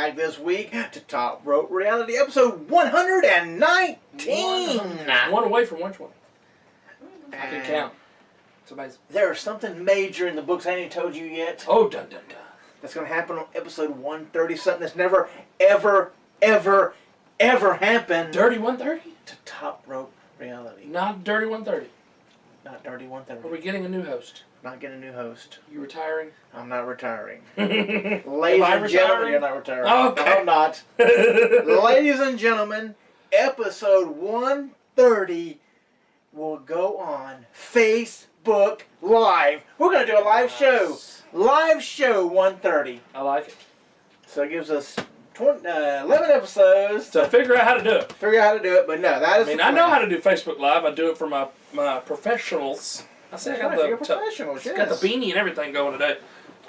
back this week to Top Rope Reality episode 119. One away from 120. I can And count. It's amazing. There's something major in the books I ain't told you yet. Oh, dun dun dun. That's going to happen on episode 130. Something that's never, ever, ever, ever happened. Dirty 130? To Top Rope Reality. Not Dirty 130. Not Dirty 130. Are we getting a new host? Not getting a new host. You retiring? I'm not retiring. Ladies Ladies and gentlemen, you're not retiring. Oh, okay. No, I'm not. Ladies and gentlemen, episode 130 will go on Facebook Live. We're going to do a live show. Live show 130. I like it. So it gives us 11 episodes To figure out how to do it. figure out how to do it, but no, that is I mean, the I plan. know how to do Facebook Live. I do it for my professionals. I say I got Right, for your the professionals, yes. got the beanie and everything going today.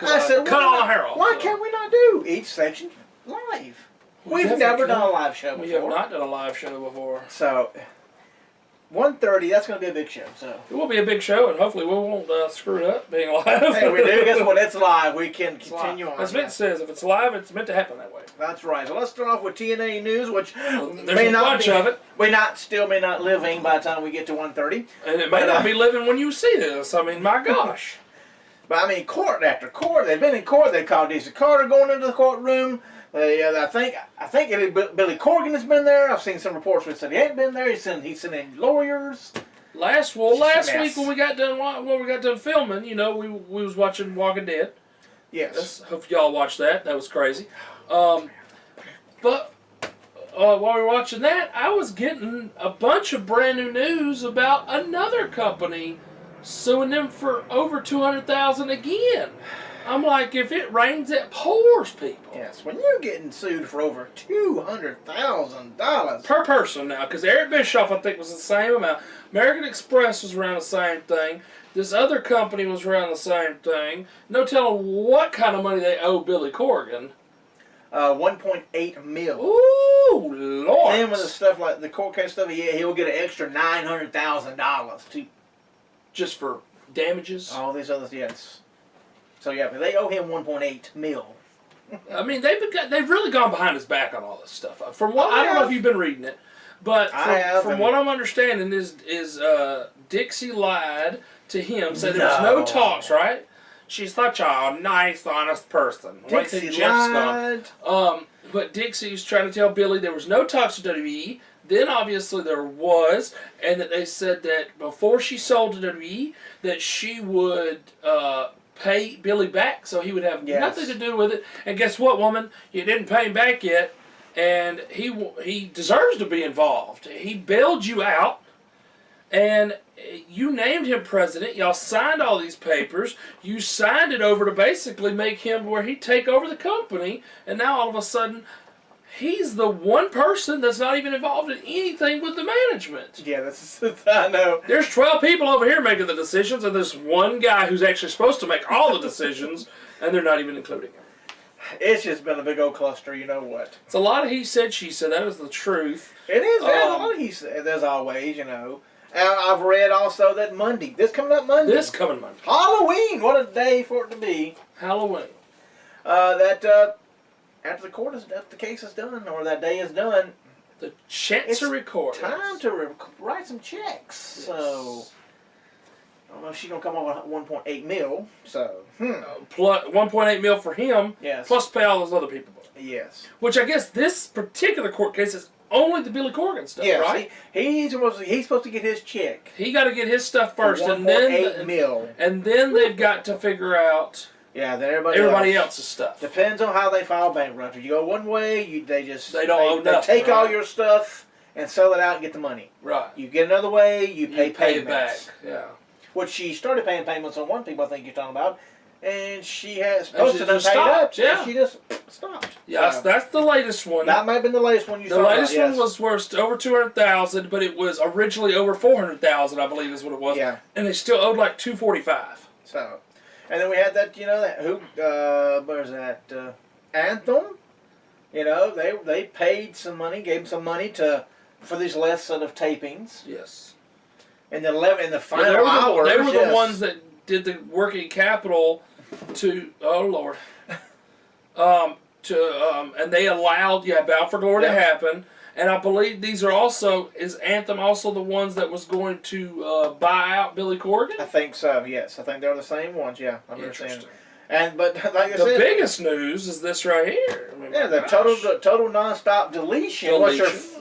I said, cut all the hair off. Why can't we not do each section live? We've definitely never can. done a live show before. We have not done a live show before. So, 130, that's going to be a big show. So It will be a big show, and hopefully we won't screw it up being live. hey, we do. Guess what? It's live. We can It's continue live. on. As Vince says, if it's live, it's meant to happen that way. That's right. So let's start off with TNA news, which There's may a not bunch be, of it. may not living by the time we get to 130. And it may not be living when you see this. I mean, my gosh. But I mean, court after court, they've been in court. They called DC Carter going into the courtroom. I think Billy Corgan has been there. I've seen some reports where he said he ain't been there. He sent in lawyers. Last week when we got done filming, you know, we was watching Walking Dead. Yes. Hope y'all watched that. That was crazy. But while we were watching that, I was getting a bunch of brand new news about another company suing them for over $200,000 again. I'm like, if it rains, it pours, people. Yes. When you're getting sued for over $200,000 Per person now, because Eric Bischoff, I think, was the same amount. American Express was around the same thing. This other company was around the same thing. No telling what kind of money they owe Billy Corgan. 1.8 mil. Ooh, Lord. Then with the stuff like the court case stuff, he'll get an extra $900,000 to Just for damages. all these others. Yes. So yeah, but they owe him 1.8 mil. I mean, they've really gone behind his back on all this stuff. From what I don't know if you've been reading it, but from what I'm understanding is Dixie lied to him, said there was no talks, right? She's such a nice, honest person. Dixie lied. But Dixie's trying to tell Billy there was no talks to WWE. Then obviously there was, and that they said that before she sold to WWE, that she would pay Billy back, so he would have nothing to do with it. And guess what, woman? You didn't pay him back yet, and he deserves to be involved. He bailed you out, and you named him president. Y'all signed all these papers. You signed it over to basically make him where he'd take over the company, and now all of a sudden, he's the one person that's not even involved in anything with the management. Yeah, that's I know. There's 12 people over here making the decisions, and there's one guy who's actually supposed to make all the decisions, and they're not even including him. It's just been a big old cluster, you know what? It's a lot of he said, she said. That is the truth. It is. There's a lot of he said. There's always, you know. I've read also that this coming up Monday. Halloween. What a day for it to be. Halloween. After the case is done, or that day is done, The Chancery Court. time to write some checks. Yes. So I don't know if she's gonna come up with 1.8 mil. So Plus 1.8 mil for him. Yes. Plus pay all those other people. Yes. Which I guess this particular court case is only the Billy Corgan stuff, Yes. right? He's supposed to get his check. He got to get his stuff first, for and then 1.8 mil. And then they've got to figure out Yeah, then everybody else's stuff. Depends on how they file bankruptcy. You go one way, they don't owe nothing, take all right? your stuff and sell it out and get the money. Right. You get another way, you pay it payments. back. Yeah. Which she started paying payments on one people I think you're talking about, and she has supposed to just have paid up. stopped, yeah. And she just stopped. Yes, So, that's the latest one. that might have been the latest one you saw. The latest yes. one was worth over 200,000, but it was originally over 400,000, I believe, is what it was. Yeah. And they still owed like 245. So, and then we had that, where's that? Anthem. You know, they paid some money, gave them some money for these last set of tapings. Yes. And the final they were hours. They were the ones that did the working capital to. Oh Lord. and they allowed Bound for Glory to happen. And I believe these are also, is Anthem also the ones that was going to buy out Billy Corgan? I think so, yes. I think they're the same ones, yeah. I Interesting. But like I the said, biggest news is this right here. I mean, the total Nonstop Deletion.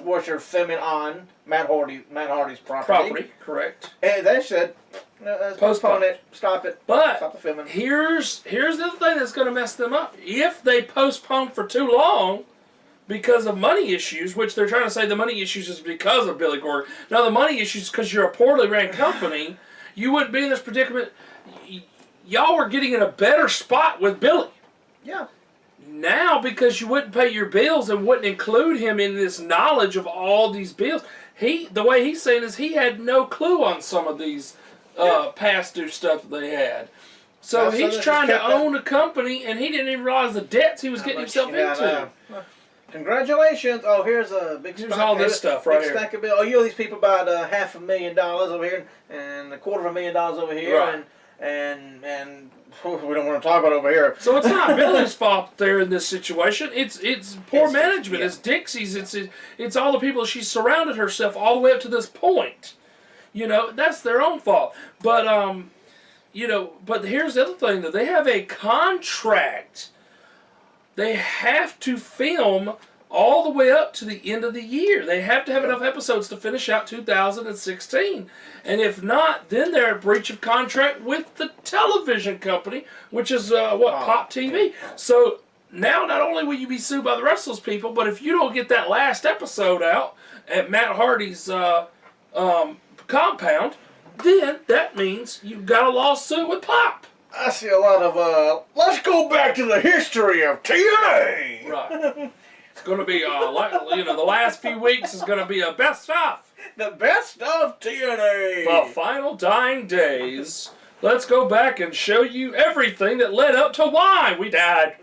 What's your filming on Matt Hardy's property. Correct. And they said, postpone it, stop it, stop the filming. Here's the other thing that's going to mess them up. If they postpone for too long, because of money issues, which they're trying to say the money issues is because of Billy Corgan. Now the money issues is because you're a poorly ran company. You wouldn't be in this predicament. Y'all were getting in a better spot with Billy. Yeah. Now, because you wouldn't pay your bills and wouldn't include him in this knowledge of all these bills, the way he's saying is he had no clue on some of these past due stuff that they had. So he's trying to own a company, and he didn't even realize the debts he was getting himself into. Congratulations! Oh, here's a big. Here's all this stuff right here. Stack of bill. Oh, you owe these people about $500,000 over here, and $250,000 over here, right. and we don't want to talk about over here. So it's not Billy's fault they're in this situation. It's poor management. It's Dixies. It's all the people she's surrounded herself all the way up to this point. That's their own fault. But but here's the other thing though. They have a contract. They have to film all the way up to the end of the year. They have to have enough episodes to finish out 2016. And if not, then they're in breach of contract with the television company, which is, Pop TV. So now not only will you be sued by the rest of those people, but if you don't get that last episode out at Matt Hardy's compound, then that means you've got a lawsuit with Pop. I see a lot of, let's go back to the history of TNA. Right. It's going to be, the last few weeks is going to be a best of. The best of TNA. The final dying days. Let's go back and show you everything that led up to why we died.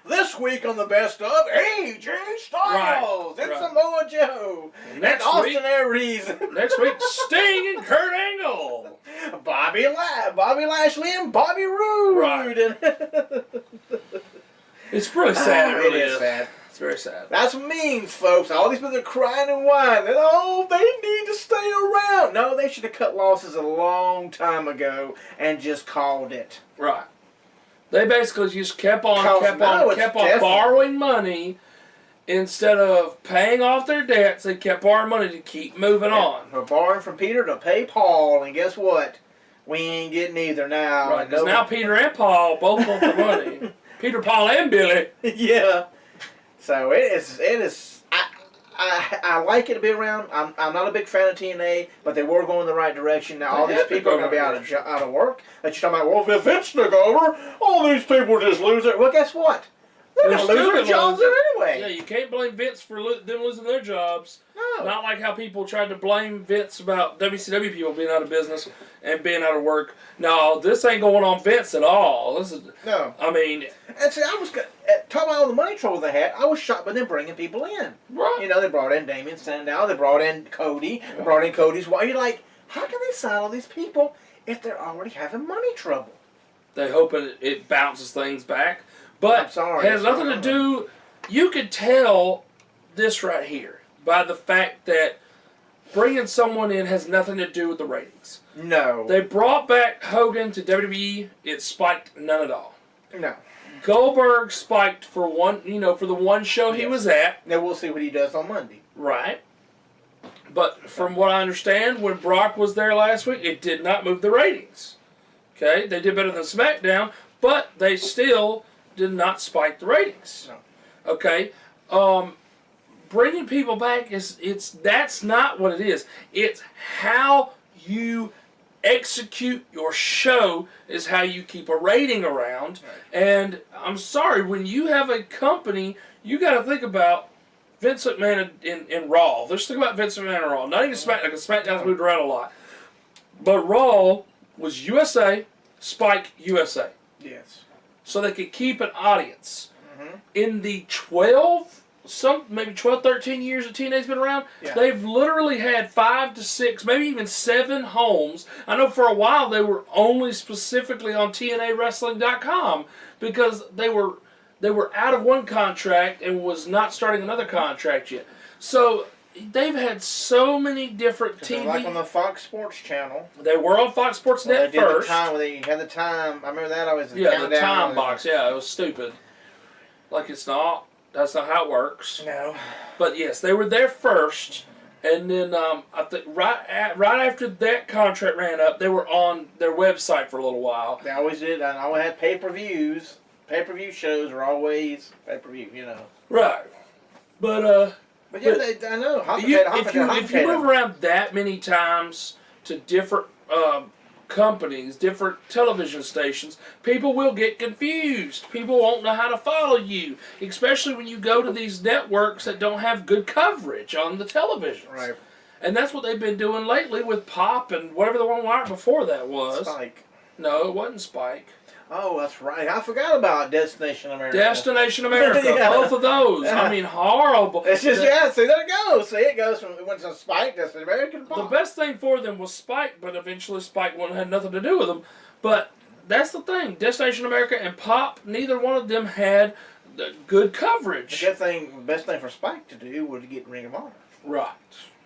This week on the best of AJ Styles and Samoa Joe and Austin Aries. Next week, Sting and Kurt Angle. Bobby Lashley and Bobby Roode. Right. It's really sad. It really is sad. It's very sad. That's what it means, folks. All these people are crying and whining. Oh, they need to stay around. No, they should have cut losses a long time ago and just called it. Right. They basically just kept on borrowing money instead of paying off their debts. They kept borrowing money to keep moving on. We're borrowing from Peter to pay Paul, and guess what? We ain't getting either now. Right, because now Peter and Paul both want the money. Peter, Paul, and Billy. Yeah. So it is. I like it to be around. I'm not a big fan of TNA, but they were going the right direction. Now all these people are going to be out of work. That you're talking about, well, if Vince took over, all these people just lose it. Well, guess what? They're going to lose their jobs anyway. Yeah, you can't blame Vince for them losing their jobs. No. Not like how people tried to blame Vince about WCW people being out of business and being out of work. No, this ain't going on Vince at all. No. I mean... And see, I was talking about all the money trouble they had. I was shocked by them bringing people in. Right. They brought in Damien Sandow. They brought in Cody. They brought in Cody's wife. You're like, how can they sign all these people if they're already having money trouble? They hope it bounces things back. But it has nothing to do... You could tell this right here by the fact that bringing someone in has nothing to do with the ratings. No. They brought back Hogan to WWE. It spiked none at all. No. Goldberg spiked for the one show he was at. Now we'll see what he does on Monday. Right. But from what I understand, when Brock was there last week, it did not move the ratings. Okay? They did better than SmackDown, but they still did not spike the ratings. No. Okay? Bringing people back that's not what it is. It's how you execute your show is how you keep a rating around. Right. And I'm sorry, when you have a company, you got to think about Vince McMahon in Raw. Let's think about Vince McMahon in Raw. Not even SmackDown, because SmackDown's moved around a lot. But Raw was USA, Spike USA. Yes. So they could keep an audience. Mm-hmm. In the 13 years that TNA's been around, they've literally had 5 to 6, maybe even 7 homes. I know for a while they were only specifically on TNA Wrestling.com because they were they were out of one contract and was not starting another contract yet. So they've had so many different TV. Like on the Fox Sports channel. They were on Fox Sports Net first. They had the time. I remember that always. Yeah, the time box. Yeah, it was stupid. Like it's not. That's not how it works. No. But yes, they were there first, and then I think right after that contract ran up, they were on their website for a little while. They always did. And always had pay-per-views. Pay-per-view shows are always pay-per-view. You know. Right. But yeah, I know. If you move around that many times to different companies, different television stations, people will get confused. People won't know how to follow you, especially when you go to these networks that don't have good coverage on the television. Right. And that's what they've been doing lately with Pop and whatever the one right before that was. Spike. No, it wasn't Spike. Oh, that's right. I forgot about Destination America. Destination America. Yeah. Both of those. Yeah. I mean, horrible. It's just, see, there it goes. See, it went from Spike, Destination America to Pop. The best thing for them was Spike, but eventually Spike had nothing to do with them. But that's the thing. Destination America and Pop, neither one of them had good coverage. The best thing for Spike to do would get Ring of Honor. Right.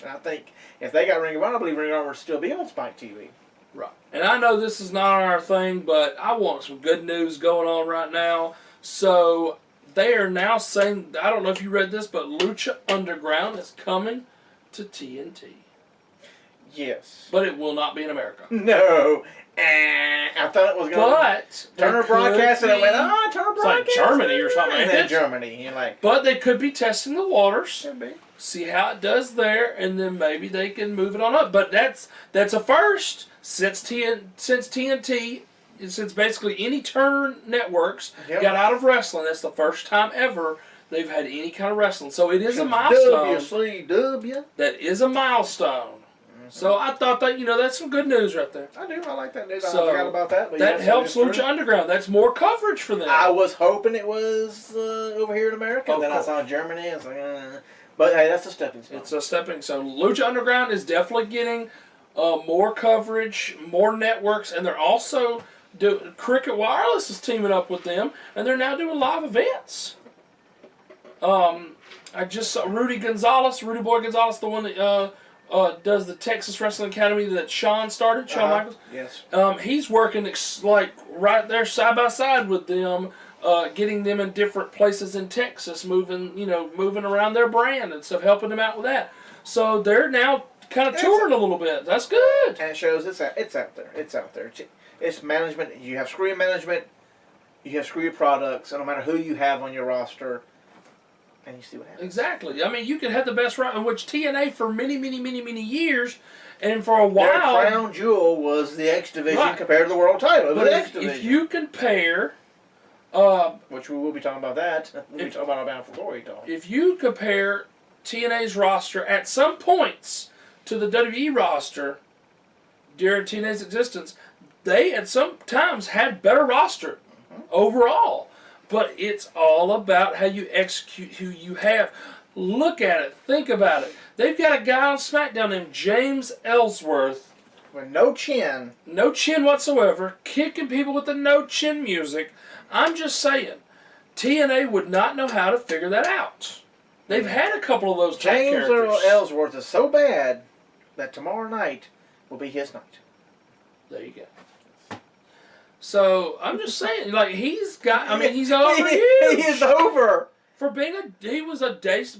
And I think if they got Ring of Honor, I believe Ring of Honor would still be on Spike TV. Right. And I know this is not our thing, but I want some good news going on right now. So they are now saying, I don't know if you read this, but Lucha Underground is coming to TNT. Yes. But it will not be in America. No. I thought it was going But Turner broadcasted and I went, Turner broadcasted. It's like Germany or something. And then Germany. You're like, but they could be testing the waters. Could be. See how it does there, and then maybe they can move it on up. But that's a first since TNT, since basically any Turner networks got out of wrestling. That's the first time ever they've had any kind of wrestling. So it is a milestone. WCW. That is a milestone. Mm-hmm. So I thought that, that's some good news right there. I do. I like that news. So I forgot about that. But that helps Lucha Underground. That's more coverage for them. I was hoping it was over here in America. Then I saw Germany. I was like, But hey, that's a stepping stone. It's a stepping stone. Lucha Underground is definitely getting more coverage, more networks, and they're also Cricket Wireless is teaming up with them, and they're now doing live events. I just saw Rudy Boy Gonzalez, the one that does the Texas Wrestling Academy that Shawn started, Shawn Michaels. Yes. He's working like right there side by side with them. Getting them in different places in Texas, moving around their brand and stuff, helping them out with that. So they're now kind of touring a little bit. That's good. And it shows it's out there. It's out there. It's management. You have screw management. You have screw products. And no matter who you have on your roster, and you see what happens. Exactly. I mean, you could have the best roster, which TNA for many, many, many, many years, and for a while, their crown jewel was the X division compared to the world title. But if you compare. Which we will be talking about that. We'll be talking about Bound for Glory talk. If you compare TNA's roster at some points to the WWE roster during TNA's existence, they at some times had better roster overall. But it's all about how you execute who you have. Look at it. Think about it. They've got a guy on SmackDown named James Ellsworth. With no chin. No chin whatsoever. Kicking people with the no chin music. I'm just saying, TNA would not know how to figure that out. They've had a couple of those type characters. James Ellsworth is so bad that tomorrow night will be his night. There you go. So, I'm just saying, he's over huge. He is over. For he was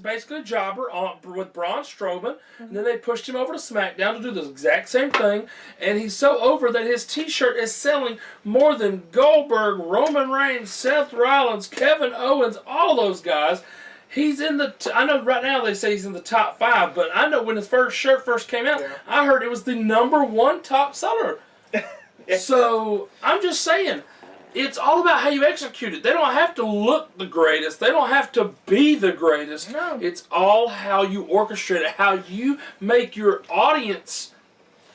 basically a jobber with Braun Strowman, and then they pushed him over to SmackDown to do the exact same thing, and he's so over that his T-shirt is selling more than Goldberg, Roman Reigns, Seth Rollins, Kevin Owens, all those guys. He's in I know right now they say he's in the top 5, but I know when his shirt first came out, I heard it was the #1 top seller. So, I'm just saying, it's all about how you execute it. They don't have to look the greatest. They don't have to be the greatest. No. It's all how you orchestrate it, how you make your audience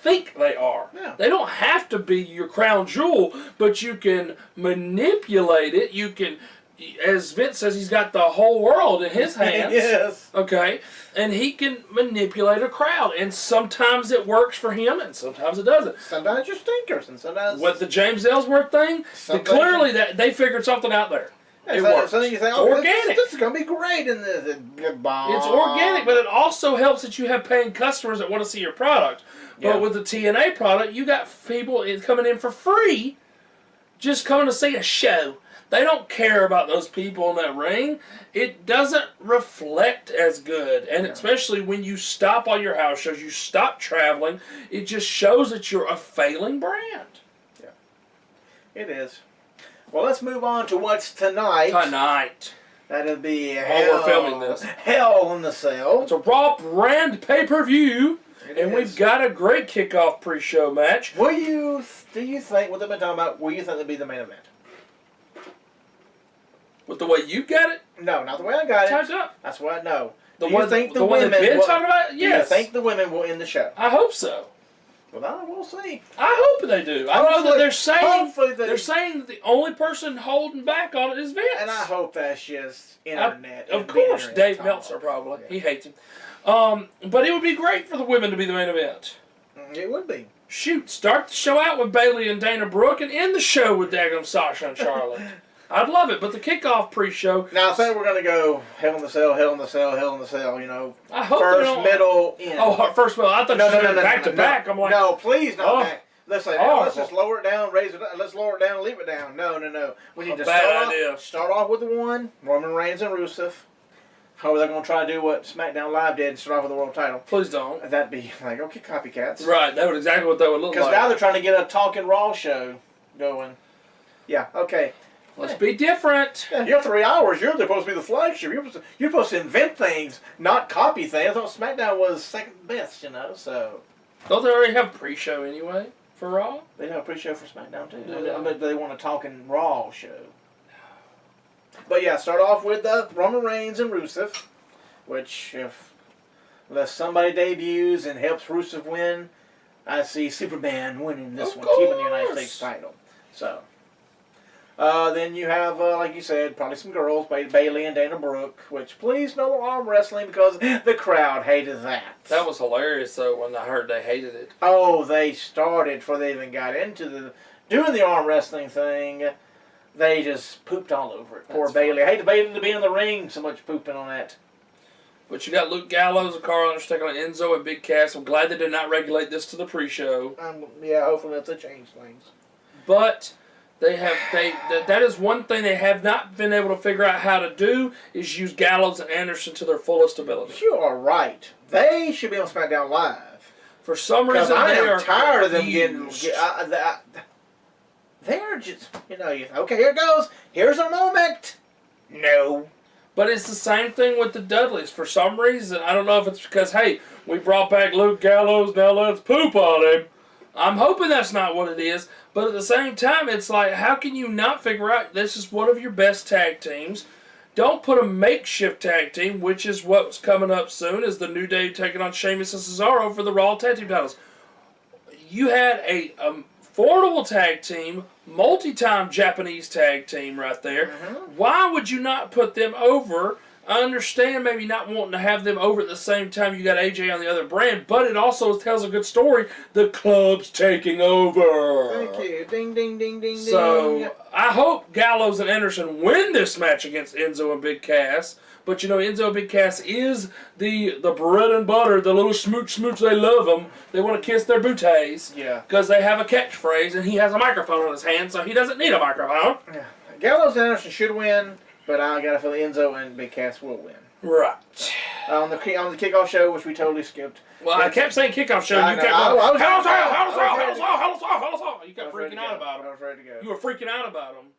think they are. Yeah. They don't have to be your crown jewel, but you can manipulate it. You can, as Vince says, he's got the whole world in his hands. Yes. Okay? And he can manipulate a crowd. And sometimes it works for him, and sometimes it doesn't. Sometimes you're stinkers, and sometimes... With the James Ellsworth thing, clearly that they figured something out there. It works. So then you think, it's oh, organic. This is going to be great. And the It's organic, but it also helps that you have paying customers that want to see your product. Yeah. But with the TNA product, you got people coming in for free just coming to see a show. They don't care about those people in that ring. It doesn't reflect as good. And especially when you stop on your house shows, you stop traveling, it just shows that you're a failing brand. Yeah. It is. Well, let's move on to what's tonight. That'll be we're filming this. Hell in the Cell. It's a Raw brand pay-per-view. And we've got a great kickoff pre-show match. Do you think, what they've been talking about, will you think it'll be the main event? With the way you got it? No, not the way I got it. Tied up. That's what I know. The Do you one, think the one that Ben talking about? Yes. Do you think the women will end the show? I hope so. Well, we'll see. I hope they do. I know that they're saying they're saying that the only person holding back on it is Vince. And I hope that's just internet. Of course, Dave Meltzer probably. Yeah. He hates him. But it would be great for the women to be the main event. It would be. Shoot, start the show out with Bayley and Dana Brooke and end the show with Daggum Sasha and Charlotte. I'd love it, but the kickoff pre-show... Now, I think we're going to go Hell in the Cell, Hell in the Cell, Hell in the Cell, you know. I hope first, middle, end. Oh, first, middle. I thought you were back to back. I'm like... No, please, not back. Let's say, let's just lower it down, raise it up. Let's lower it down and leave it down. No. We need to start off with the one, Roman Reigns and Rusev. However, they're going to try to do what SmackDown Live did and start off with the world title. Please don't. That'd be like, okay, copycats. Right, that would exactly what that would look like. Because now they're trying to get a Talking Raw show going. Yeah, okay. Let's be different. Yeah, you're 3 hours. You're supposed to be the flagship. You're supposed to invent things, not copy things. I thought SmackDown was second best, you know, so. Don't they already have pre-show anyway for Raw? They have a pre-show for SmackDown, too. Yeah. I bet they want a Talking Raw show. But yeah, start off with Roman Reigns and Rusev, which, unless somebody debuts and helps Rusev win, I see Superman winning this one, keeping the United States title. So. Then you have, like you said, probably some girls, Bayley and Dana Brooke, which please no more arm wrestling because the crowd hated that. That was hilarious, though, when I heard they hated it. Oh, they started before they even got into doing the arm wrestling thing. They just pooped all over it. Poor Bayley. I hate Bayley to be in the ring, so much pooping on that. But you got Luke Gallows and Carl Anderson taking on Enzo and Big Cass. I'm glad they did not regulate this to the pre-show. Yeah, hopefully that's a change things. But... that is one thing they have not been able to figure out how to do is use Gallows and Anderson to their fullest ability. You are right. They should be on SmackDown Live. For some reason, they are tired of them getting. They're just, okay, here it goes. Here's a moment. No. But it's the same thing with the Dudleys. For some reason, I don't know if it's because, hey, we brought back Luke Gallows, now let's poop on him. I'm hoping that's not what it is, but at the same time, it's like, how can you not figure out this is one of your best tag teams? Don't put a makeshift tag team, which is what's coming up soon, is the New Day taking on Sheamus and Cesaro for the Raw Tag Team titles. You had a formidable tag team, multi-time Japanese tag team right there. Mm-hmm. Why would you not put them over? I understand maybe not wanting to have them over at the same time you got AJ on the other brand, but it also tells a good story. The club's taking over. Thank you. Ding, ding, ding, ding, so, ding. I hope Gallows and Anderson win this match against Enzo and Big Cass. But, Enzo and Big Cass is the bread and butter, the little smooch, they love them. They want to kiss their booties. Yeah. Because they have a catchphrase, and he has a microphone on his hand, so he doesn't need a microphone. Yeah. Gallows and Anderson should win. But I got to feel Enzo and Big Cass will win. Right. On the kickoff show, which we totally skipped. Well, I kept saying kickoff show. You kept going, You kept freaking out about them. I was ready to go. You were freaking out about them.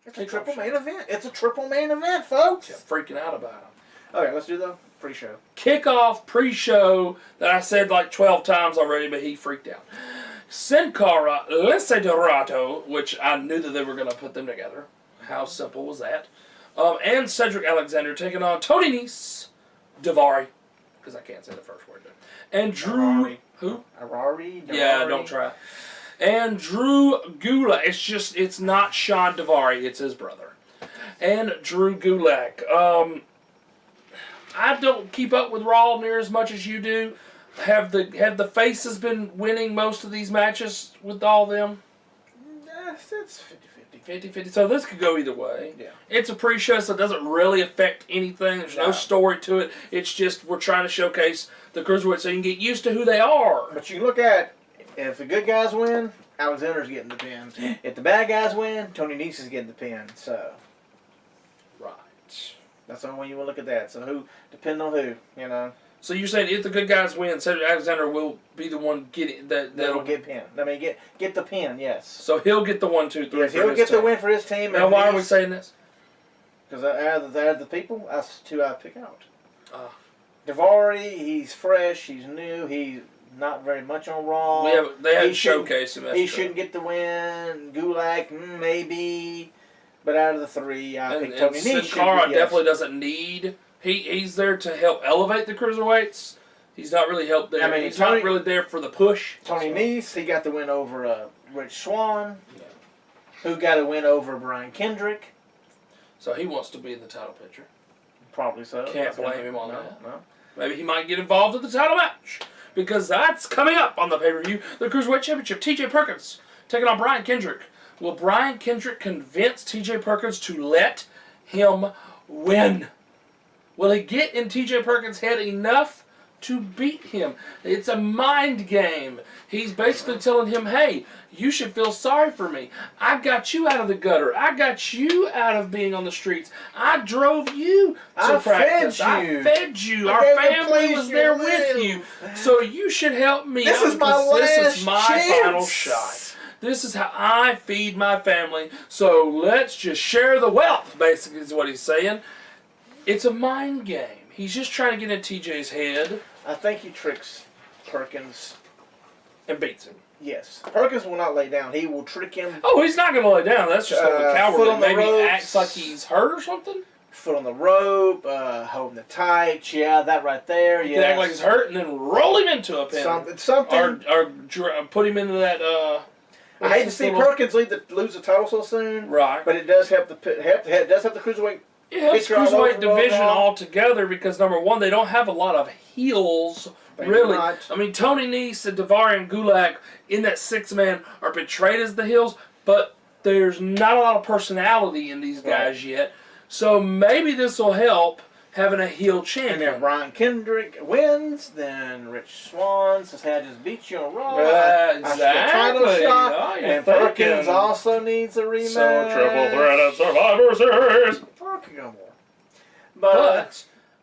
It's a triple main event. It's a triple main event, folks. Kept freaking out about them. Okay, let's do the pre-show. Kickoff pre-show that I said like 12 times already, but he freaked out. Sin Cara, Desiderato, which I knew that they were going to put them together. How simple was that? And Cedric Alexander taking on Tony Nese, Daivari, because I can't say the first word. And Drew... Daivari. Who? Daivari? Yeah, don't try. And Drew Gulak. It's not Sean Daivari, it's his brother. And Drew Gulak. I don't keep up with Raw near as much as you do. Have the faces been winning most of these matches with all them? Yes, it's 50-50. 50-50. So this could go either way. Yeah. It's a pre-show, so it doesn't really affect anything. There's no story to it. It's just we're trying to showcase the cruiserweight so you can get used to who they are. But you can look at, if the good guys win, Alexander's getting the pin. If the bad guys win, Tony Nese is getting the pin. So. Right. That's the only way you will look at that. So who, depending on who, you know. So you're saying if the good guys win, Cedric Alexander will be the one getting that'll get pin. I mean, get the pin. Yes. So he'll get the 1, 2, 3. Yes, he'll get the win for his team. Now, why are we saying this? Because out of the people, that's two I pick out. Daivari, he's fresh, he's new, he's not very much on Raw. They had showcase him. He shouldn't get the win. Gulak, maybe. But out of the three, I think Tony Nese. Sin Cara definitely doesn't need. He's there to help elevate the cruiserweights. He's not really helped there. I mean, he's not really there for the push. Tony Nese, he got the win over Rich Swann, who got a win over Brian Kendrick. So he wants to be in the title picture. Probably so. Can't blame him on that. No. Maybe he might get involved in the title match. Because that's coming up on the pay-per-view. The Cruiserweight Championship. TJ Perkins taking on Brian Kendrick. Will Brian Kendrick convince TJ Perkins to let him win? Will he get in TJ Perkins' head enough to beat him? It's a mind game. He's basically telling him, hey, you should feel sorry for me. I got you out of the gutter. I got you out of being on the streets. I drove you to practice. I fed you. Our family was there with you. So you should help me this out is my last this is my chance. final shot. This is how I feed my family. So let's just share the wealth, basically, is what he's saying. It's a mind game. He's just trying to get in TJ's head. I think he tricks Perkins. And beats him. Yes. Perkins will not lay down. He will trick him. Oh, he's not going to lay down. That's just a coward. Maybe ropes, acts like he's hurt or something. Foot on the rope, holding the tight. Yeah, that right there. He can act like he's hurt and then roll him into a pin. Something. Or put him into that... I hate to see Perkins lose the title so soon. Right. But it does help the cruiserweight. It helps cruiserweight division altogether because, number one, they don't have a lot of heels, really. I mean, Tony Nese and Daivari and Gulak in that 6-man are portrayed as the heels, but there's not a lot of personality in these guys yet. So maybe this will help having a heel champion. And if Brian Kendrick wins, then Rich Swann says, hey, I just beat you on Raw. Exactly. Title shot. Oh, and Perkins also needs a rematch. So triple threat at Survivor Series.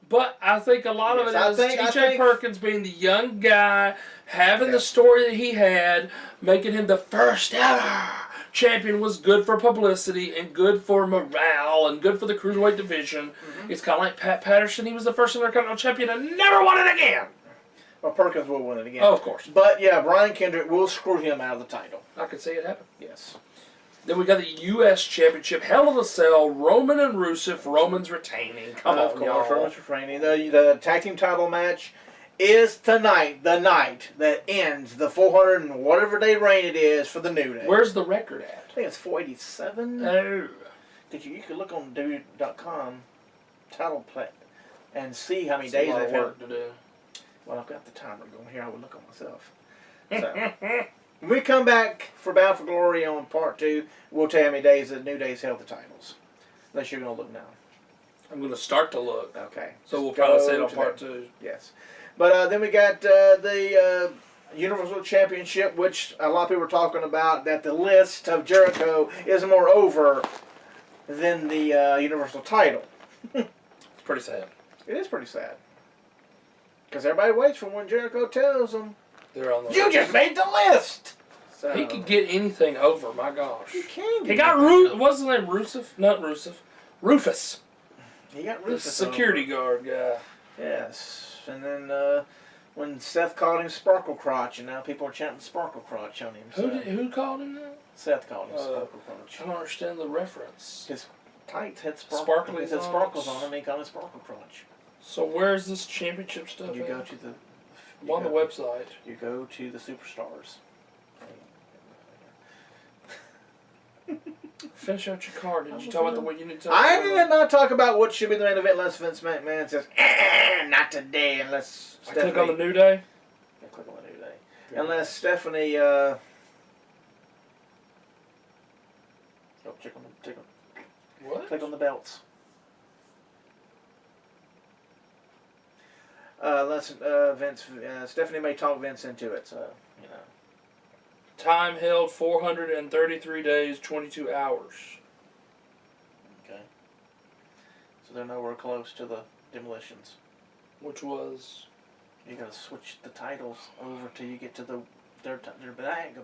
But I think a lot of it is TJ Perkins being the young guy, having the story that he had, making him the first ever champion was good for publicity and good for morale and good for the cruiserweight division. It's kind of like Pat Patterson. He was the first Intercontinental champion and never won it again. Well, Perkins will win it again. Oh, of course. But yeah, Brian Kendrick will screw him out of the title. I could see it happen. Yes. Then we got the U.S. Championship, Hell in a Cell, Roman and Rusev. Roman's retaining. Come on, y'all. Roman's retaining. The tag team title match is tonight, the night that ends the 400 and whatever day reign it is for the New Day. Where's the record at? I think it's 487. No. You could look on WWE.com title play and see how many days they've had to do. Well, I've got the timer going here. I would look on myself. So. When we come back for Bound for Glory on part 2, we'll tell you how many days the New Day's held the titles. Unless you're going to look now. I'm going to start to look. Okay. So we'll probably say it on part 2. Yes. But then we got the Universal Championship, which a lot of people are talking about, that the list of Jericho is more over than the Universal title. It's pretty sad. It is pretty sad. Because everybody waits for when Jericho tells them, they're on the you just made the list! So, he could get anything over, my gosh. He can. He got what's his name? Rusev? Not Rusev. Rufus. He got Rufus. The security guard guy. Yes. And then when Seth called him Sparkle Crotch, and now people are chanting Sparkle Crotch on him. So. Who called him that? Seth called him Sparkle Crotch. I don't understand the reference. His tights had sparkles on them, and he called him Sparkle Crotch. So where's this championship stuff? You go to the... on the website. You go to the Superstars. Finish out your card. Did you talk about the way you need to talk I did not talk about what should be the main event unless Vince McMahon says, not today, unless I click on the New Day? I click on the New Day. Yeah. Unless Stephanie, check on Click on the belts. Stephanie may talk Vince into it, so, you know. Time held 433 days, 22 hours. Okay. So they're nowhere close to the Demolitions. Which was... You gotta switch the titles over till you get to their go back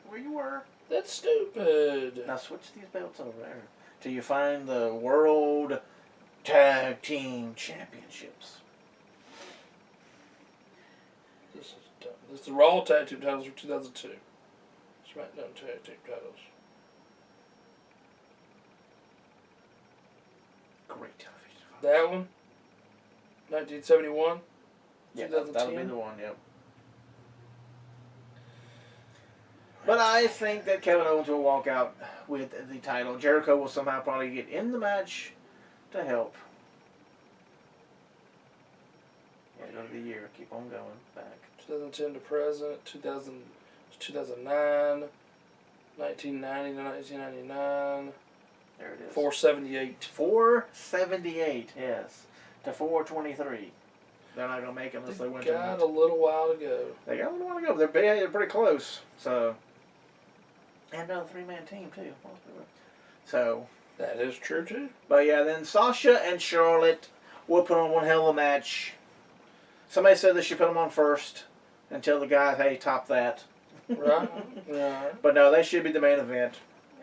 where you were. That's stupid. Now switch these belts over there till you find the World Tag Team Championships. This is dumb. This is the Raw Tag Team titles for 2002. SmackDown Tag Team titles. Great television. That one? 1971? Yeah, 2010? that'll be the one, yep. But I think that Kevin Owens will walk out with the title. Jericho will somehow probably get in the match to help. Yeah, go to the year. Keep on going back. 2010 to present, 2000 to 2009, 1990 to 1999. There it is. 478. 478, yes. To 423. They're not going to make it unless they win. They got a little while to go. They got a little while to go. They're pretty close. So, and another three-man team, too. So. That is true, too. But, yeah, then Sasha and Charlotte will put on one hell of a match. Somebody said they should put them on first and tell the guys, hey, top that. Right. Yeah. But, no, they should be the main event.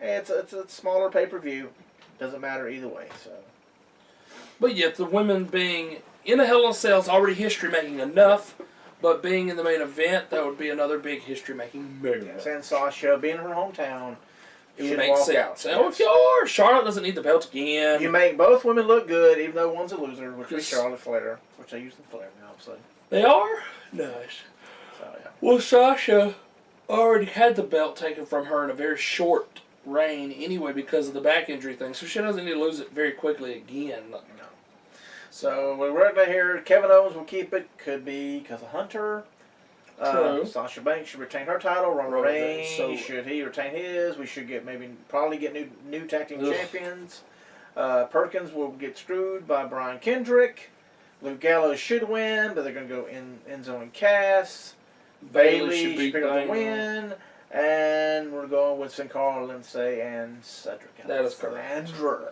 It's a smaller pay-per-view. Doesn't matter either way, so. But yet, the women being in a Hell in a Cell is already history-making enough, but being in the main event, that would be another big history-making move. Yes, and Sasha, being in her hometown, it would should make walk sense. out. And of course, Charlotte doesn't need the belt again. You make both women look good, even though one's a loser, which is Charlotte Flair, which they use the Flair now, obviously. They are? Nice. So, yeah. Well, Sasha already had the belt taken from her in a very short reign anyway because of the back injury thing, so she doesn't need to lose it very quickly again. No. So we're right here. Kevin Owens will keep it. Could be because of Hunter. True. Sasha Banks should retain her title. Roman Reigns, should he retain his? We should probably get new tag team champions. Perkins will get screwed by Brian Kendrick. Luke Gallows should win, but they're going to go Enzo and Cass. Bailey should pick up the win. And we're going with Sin Cara, Lindsay, and Cedric. That is correct. Andrew.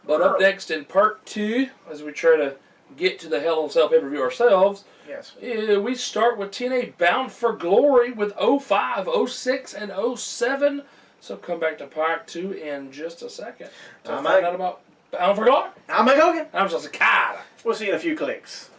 But up next in part 2, as we try to get to the Hell in a Cell pay-per-view ourselves, yes, we start with TNA Bound for Glory with 05, 06, and 07. So come back to part 2 in just a second to find out about Bound for Glory. I'm Hulk Hogan. I'm just a cat. We'll see you in a few clicks.